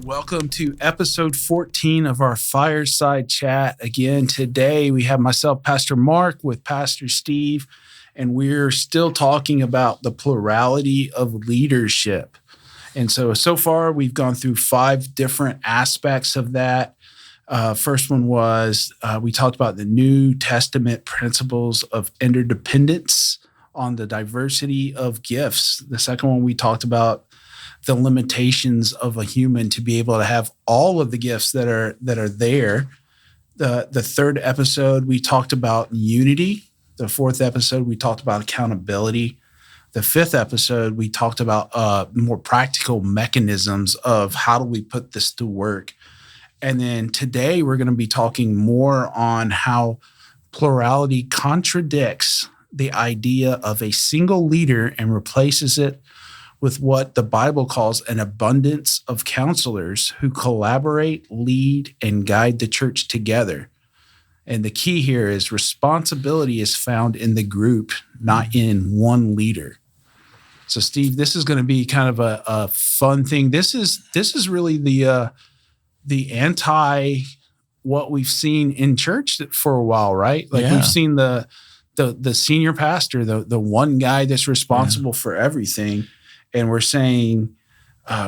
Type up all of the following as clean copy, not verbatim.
Welcome to episode 14 of our Fireside Chat. Again, today we have myself, Pastor Mark, with Pastor Steve, and we're still talking about the plurality of leadership. And so far we've gone through 5 different aspects of that. First one was we talked about the New Testament principles of interdependence on the diversity of gifts. The second one, we talked about the limitations of a human to be able to have all of the gifts that are there. The third episode, we talked about unity. The fourth episode, we talked about accountability. The fifth episode, we talked about more practical mechanisms of how do we put this to work. And then today, we're going to be talking more on how plurality contradicts the idea of a single leader and replaces it with what the Bible calls an abundance of counselors who collaborate, lead, and guide the church together. And the key here is responsibility is found in the group, not in one leader. So, Steve, this is going to be kind of a fun thing. This is really the anti what we've seen in church for a while, right? Like We've seen the senior pastor, the one guy that's responsible for everything. And we're saying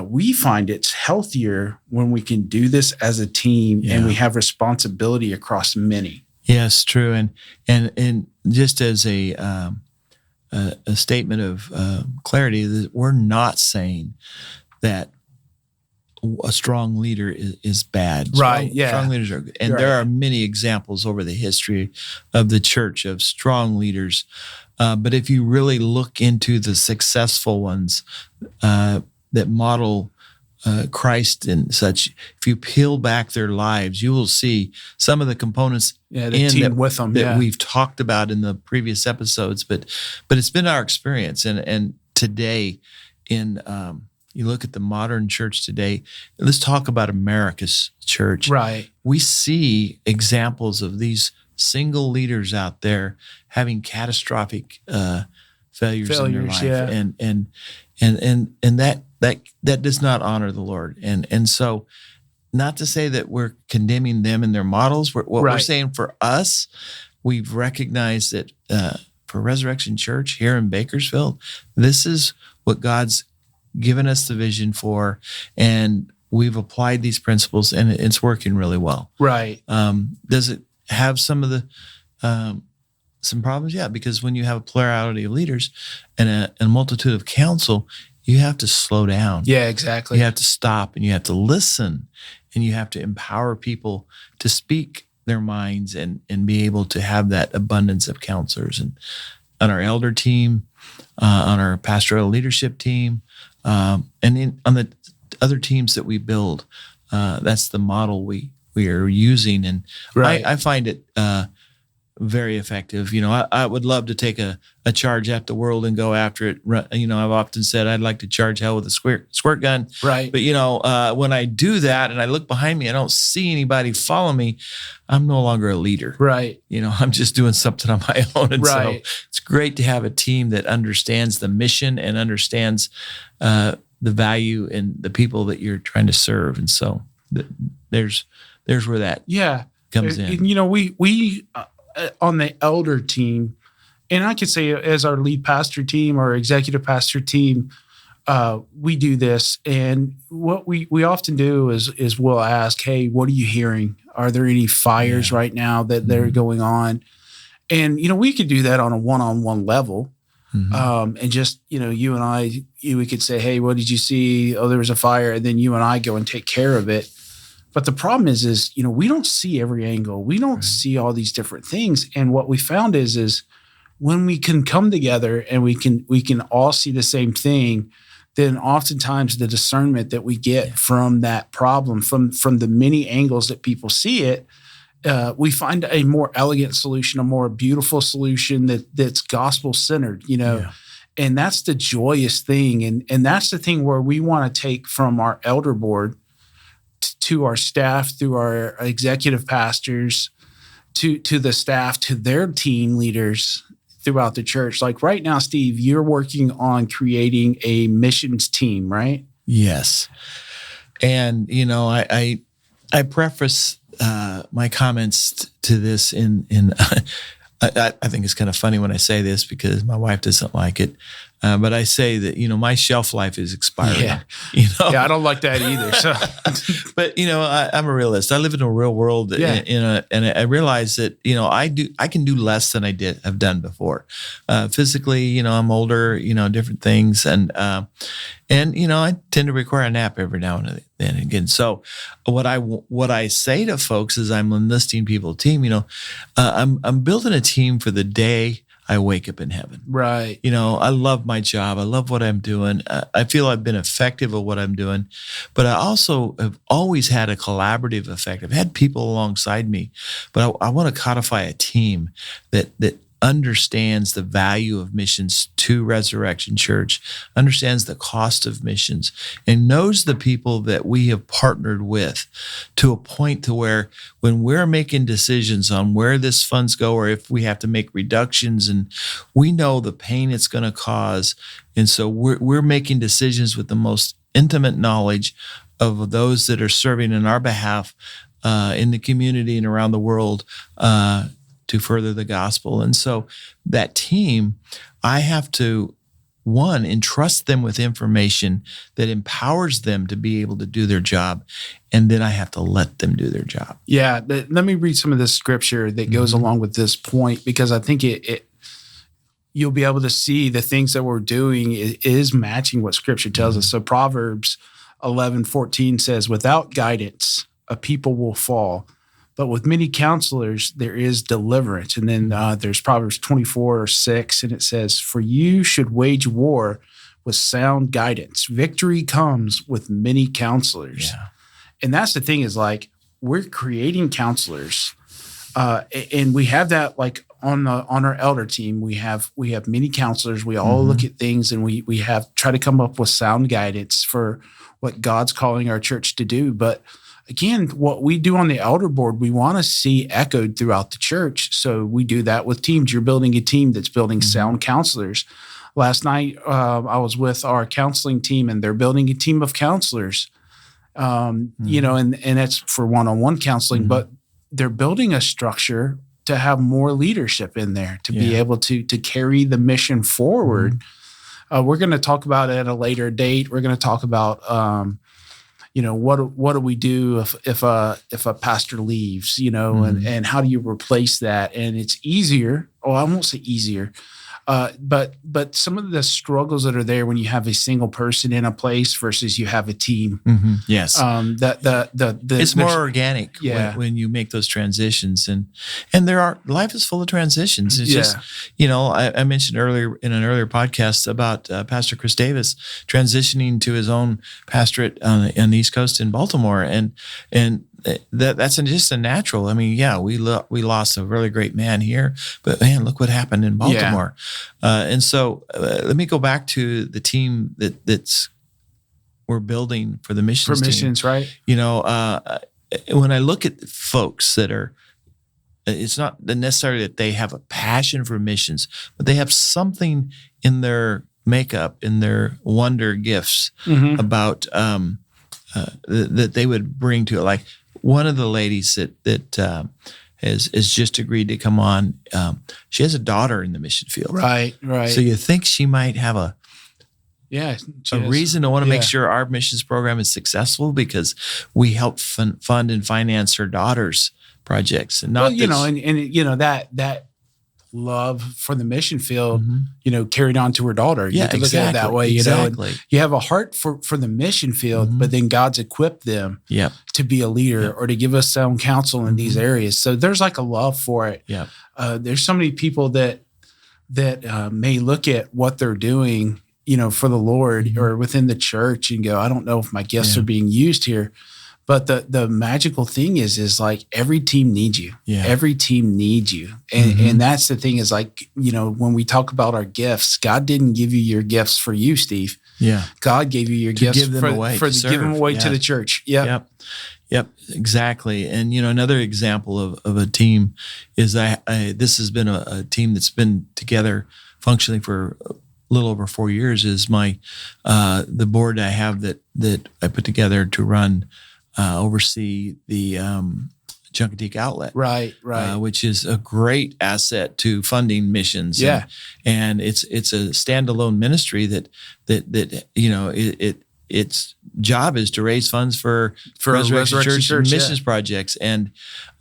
we find it's healthier when we can do this as a team and we have responsibility across many. Yes, true. And just as a statement of clarity, that we're not saying that a strong leader is bad. Right, Strong leaders are good. And there are many examples over the history of the church of strong leaders. But if you really look into the successful ones that model Christ and such, if you peel back their lives, you will see some of the components that we've talked about in the previous episodes. But it's been our experience, and today in you look at the modern church today. Let's talk about America's church. Right, we see examples of these single leaders out there having catastrophic failures in their life, and that does not honor the Lord. And so, not to say that we're condemning them and their models. We're saying for us, we've recognized that for Resurrection Church here in Bakersfield, this is what God's given us the vision for, and we've applied these principles, and it's working really well. Right. Does it have some of the some problems? Yeah, because when you have a plurality of leaders and a multitude of counsel, you have to slow down. Yeah, exactly. You have to stop, and you have to listen, and you have to empower people to speak their minds and be able to have that abundance of counselors. And on our elder team, on our pastoral leadership team, and on the other teams that we build, that's the model we are using, and I find it very effective. I would love to take a charge at the world and go after it. I've often said I'd like to charge hell with a squirt gun. Right. But when I do that and I look behind me, I don't see anybody follow me. I'm no longer a leader. Right. I'm just doing something on my own. And so it's great to have a team that understands the mission and understands the value and the people that you're trying to serve. And so there's where that comes in. We on the elder team, and I could say as our lead pastor team or executive pastor team, we do this. And what we often do is we'll ask, hey, what are you hearing? Are there any fires right now that are going on? And, we could do that on a one-on-one level. Mm-hmm. And just, you and I, we could say, hey, what did you see? Oh, there was a fire. And then you and I go and take care of it. But the problem is, we don't see every angle. We don't see all these different things. And what we found is when we can come together and we can all see the same thing, then oftentimes the discernment that we get from that problem, from the many angles that people see it, we find a more elegant solution, a more beautiful solution that's gospel-centered, And that's the joyous thing. And that's the thing where we want to take from our elder board to our staff, through our executive pastors, to the staff, to their team leaders throughout the church. Like right now, Steve, you're working on creating a missions team, right? Yes. And, I preface my comments to this in I think it's kind of funny when I say this because my wife doesn't like it. But I say that, my shelf life is expiring. Yeah. I don't like that either. So, but I'm a realist. I live in a real world, and I realize that I can do less than I've done before. Physically, I'm older, different things, and I tend to require a nap every now and then again. So, what I say to folks is I'm enlisting people team. I'm building a team for the day I wake up in heaven. Right. I love my job. I love what I'm doing. I feel I've been effective at what I'm doing, but I also have always had a collaborative effect. I've had people alongside me, but I want to codify a team that understands the value of missions to Resurrection Church, understands the cost of missions, and knows the people that we have partnered with to a point to where when we're making decisions on where this funds go or if we have to make reductions, and we know the pain it's going to cause. And so we're making decisions with the most intimate knowledge of those that are serving in our behalf in the community and around the world to further the gospel. And so that team, I have to, one, entrust them with information that empowers them to be able to do their job. And then I have to let them do their job. Yeah. Let me read some of this scripture that goes along with this point, because I think you'll be able to see the things that we're doing is matching what scripture tells us. So Proverbs 11:14 says, without guidance, a people will fall, but with many counselors, there is deliverance. And then there's Proverbs 24:6, and it says, for you should wage war with sound guidance. Victory comes with many counselors. Yeah. And that's the thing is like, we're creating counselors. And we have that like on our elder team, we have many counselors. We all look at things and we try to come up with sound guidance for what God's calling our church to do. But again, what we do on the elder board, we want to see echoed throughout the church. So we do that with teams. You're building a team that's building sound counselors. Last night, I was with our counseling team, and they're building a team of counselors. And that's for one-on-one counseling, but they're building a structure to have more leadership in there, to be able to carry the mission forward. We're going to talk about it at a later date. We're going to talk about what do we do if a pastor leaves, and how do you replace that? And it's easier. Oh, I won't say easier. But some of the struggles that are there when you have a single person in a place versus you have a team. Yes. It's more organic when you make those transitions, and life is full of transitions. It's just, I mentioned earlier in an earlier podcast about Pastor Chris Davis transitioning to his own pastorate on the East Coast in Baltimore, and that's just a natural. I mean, we lost a really great man here, but man, look what happened in Baltimore. And so let me go back to the team that's we're building for the missions team. Missions, right? When I look at folks that are, it's not necessarily that they have a passion for missions, but they have something in their makeup, in their wonder gifts about that they would bring to it. Like, one of the ladies that has just agreed to come on, she has a daughter in the mission field. Right. So you think she might have a reason to want to make sure our missions program is successful because we help fund and finance her daughter's projects, and not that love for the mission field, carried on to her daughter. You can look at it that way. You have a heart for the mission field, but then God's equipped them to be a leader or to give us sound counsel in these areas. So there's like a love for it. There's so many people that may look at what they're doing, for the Lord or within the church and go, I don't know if my gifts are being used here. But the magical thing is like every team needs you. Every team needs you. And that's the thing is like, when we talk about our gifts, God didn't give you your gifts for you, Steve. God gave you your gifts to give them away to the church. Yep, exactly. And, another example of a team is this has been a team that's been together functioning for little over 4 years is my the board I have that I put together to run oversee the Junkateek outlet, right, which is a great asset to funding missions. Yeah, and it's a standalone ministry that its job is to raise funds for Resurrection Church missions projects, and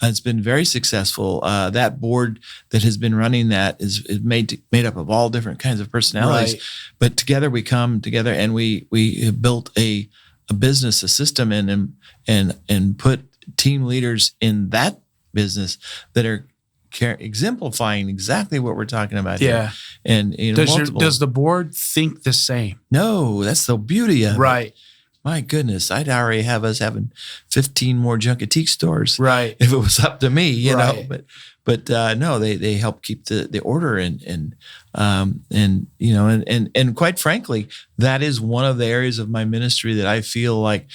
it's been very successful. That board that has been running that is made up of all different kinds of personalities, but together we come together and we have built a business, a system, and put team leaders in that business that are exemplifying exactly what we're talking about here. And does the board think the same? No, that's the beauty of it. Right. My goodness, I'd already have us having 15 more Junkateek stores. Right. If it was up to me, you know. But no, they help keep the order and quite frankly, that is one of the areas of my ministry that I feel like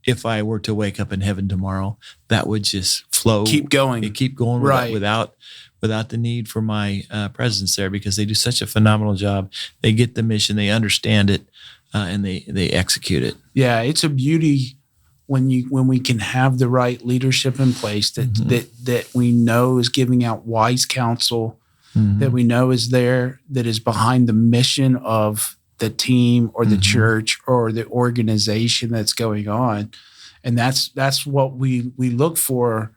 if I were to wake up in heaven tomorrow, that would just flow. Keep going without the need for my presence there, because they do such a phenomenal job. They get the mission, they understand it, and they execute it. Yeah, it's a beauty when we can have the right leadership in place that we know is giving out wise counsel, that we know is there, that is behind the mission of the team or the church or the organization that's going on. And that's what we look for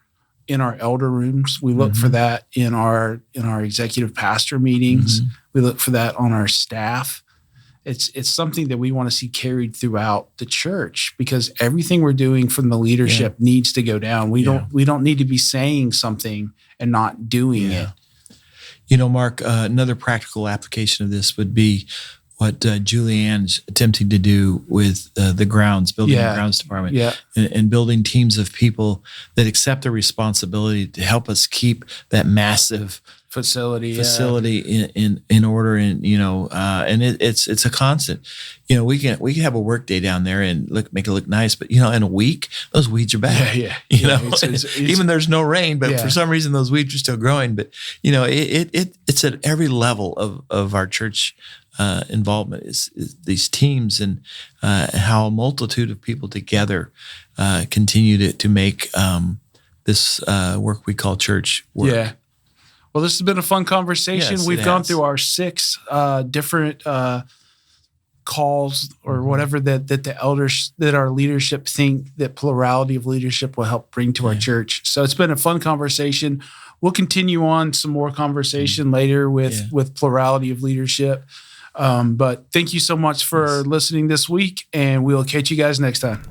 in our elder rooms. We look for that in our executive pastor meetings. We look for that on our staff. It's something that we want to see carried throughout the church, because everything we're doing from the leadership needs to go down. We don't need to be saying something and not doing it. You know, Mark, another practical application of this would be what Julianne's attempting to do with the grounds, building the grounds department, and building teams of people that accept the responsibility to help us keep that massive facility in order. And and it's a constant. You know, we can have a work day down there and make it look nice, but in a week those weeds are back. It's even there's no rain, but for some reason those weeds are still growing. But it's at every level of our church. Involvement is these teams, and how a multitude of people together continue to make this work we call church work. Yeah. Well, this has been a fun conversation. We've gone through our 6 different calls or whatever that the elders, that our leadership think that plurality of leadership will help bring to our church. So it's been a fun conversation. We'll continue on some more conversation later with plurality of leadership. But thank you so much for listening this week, and we'll catch you guys next time.